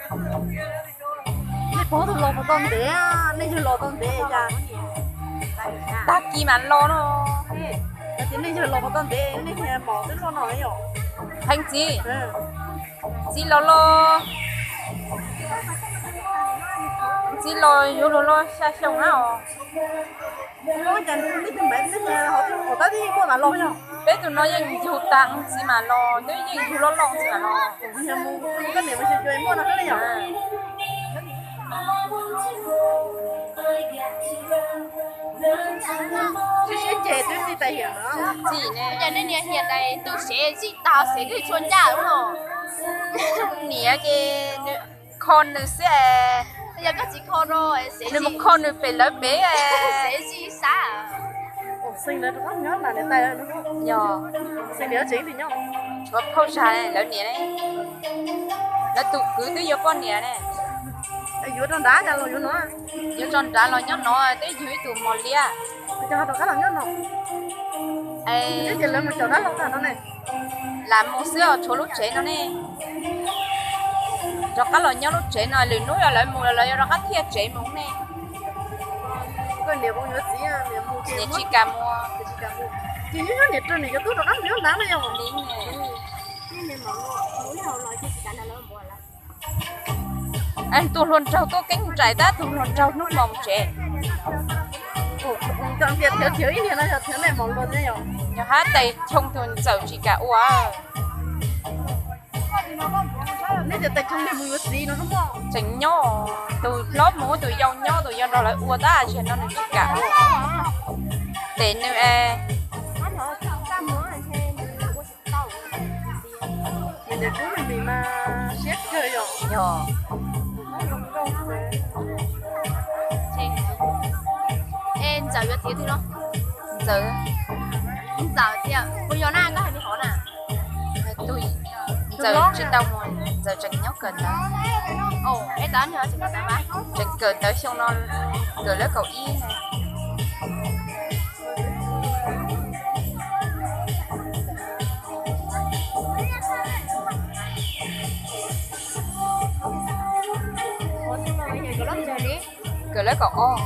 你跑到落個當地啊，你去落當地咋？ta kia mà lo nó Thì你去落個當地，你係忙得落哪有？ hành gì 嗯， gì lo gì vô lo xa xong hả nói chẳng biết tụi mẹ biết là họ tới đi mua mà lo nhau. bé tụi nóยังอยู่ตังgì mà lo nếu nhưอยู่lo lo gì mà lo Cũng như mua cái niệm mà chơi mua nó cái này nhở? Chứ trẻ tôi đi tại hiện nữa. gì nè giờ nên hiện tại tôi sẽ chỉ tạo sẽ cái chuyên gia đúng không? nè cái con nữa sẽ Bây giờ các chị con rồi sẽ nếu một chỉ con nữa phải lớn bé sẽ chỉ xã Học sinh đấy nó nhớ là để tay nó nhỏ sinh nhớ chính thì nhau. có không sai lớn nè này nó tụt cứ tới vô con nè này Ở dưới trong đá ra rồi dưới nó. vô tròn đã lo nhóc nó tới dưới tụi mò lia Cho nó cái là nhớ nó. ai Cái gì lớn mà chỗ đó lâu là nó này. làm một xíu chỗ lúc chế nó nè cho cái lo nhóc lúc chế nó lười núi là lại mù là lại cho cái thiệt chế mù nè Cái niệm cũng nhớ gì à, niệm mua để tiền chỉ cả mua chỉ nhớ niệm trên này cho tôi nó ăn nhớ đá này không? lính nè anh tôi luôn trâu tôi cánh trái ta tôi luôn trâu nước mỏng trẻ Chọn tiền thiếu thiếu ít tiền là thiếu này mỏng luôn đấy nhở? nhà hát tay trông tôi giàu chỉ cả ua Nên giờ tại trong này mua gì nó không bỏ. chỉnh nhỏ tôi lót mũi tôi dâu rồi lại ua ta chuyện nó chỉ cả để nếu Mình để cũng mình bị mà xét chơi rồi. nhỏ em giờ giờ thiếu thì nó giờ giờ thì bây giờ na có hay đi hỏi nè tôi giờ trên đông rồi giờ chỉnh nhóc cần đó ồ em tới nữa chị có sao ba chỉnh cần tới xong nó rồi lấy cậu y này rồi lấy cậu o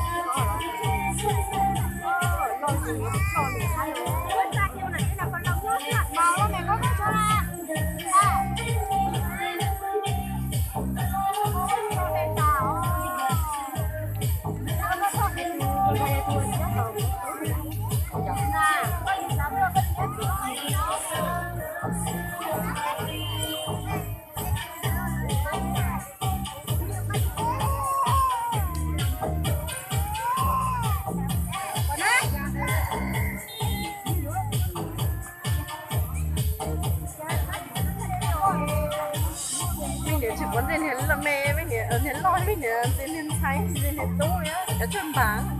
Mình để chỉ muốn tên là mẹ với nhỉ, tên lôi với nhỉ, tên thái, tên tôi á, ở trên bảng.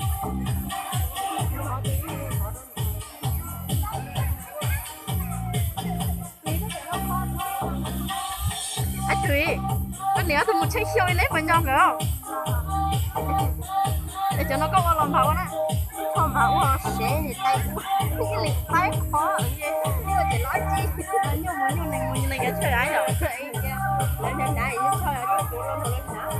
À chị, con nhớ tôi một chiếc siêu lấy vào nhau phải không? Để cho nó có vào lòng thầu nè. không bảo họ sẽ thì tay cái lịch tay khó nhưng mà chỉ nói chi Nhưng này cái chơi ai rồi? để nên đại như thôi ở chỗ nó lên nào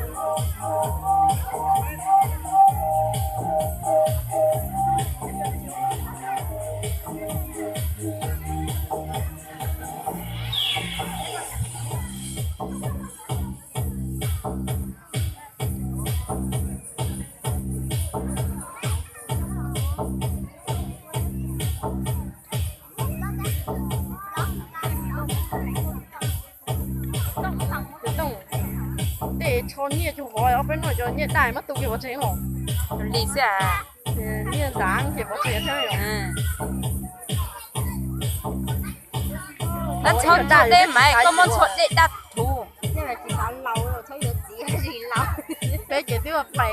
để cho nhẹ chú hỏi ở bên ngoài cho nhẹ đại mất tụ kiểu chế hổ lý sẽ à nhẹ dáng thì có chế thế rồi nó chọn cho đây mày có món chọn để đặt thù nhưng mà chỉ có lâu rồi thấy được gì hay gì lâu bé chế tiêu là phải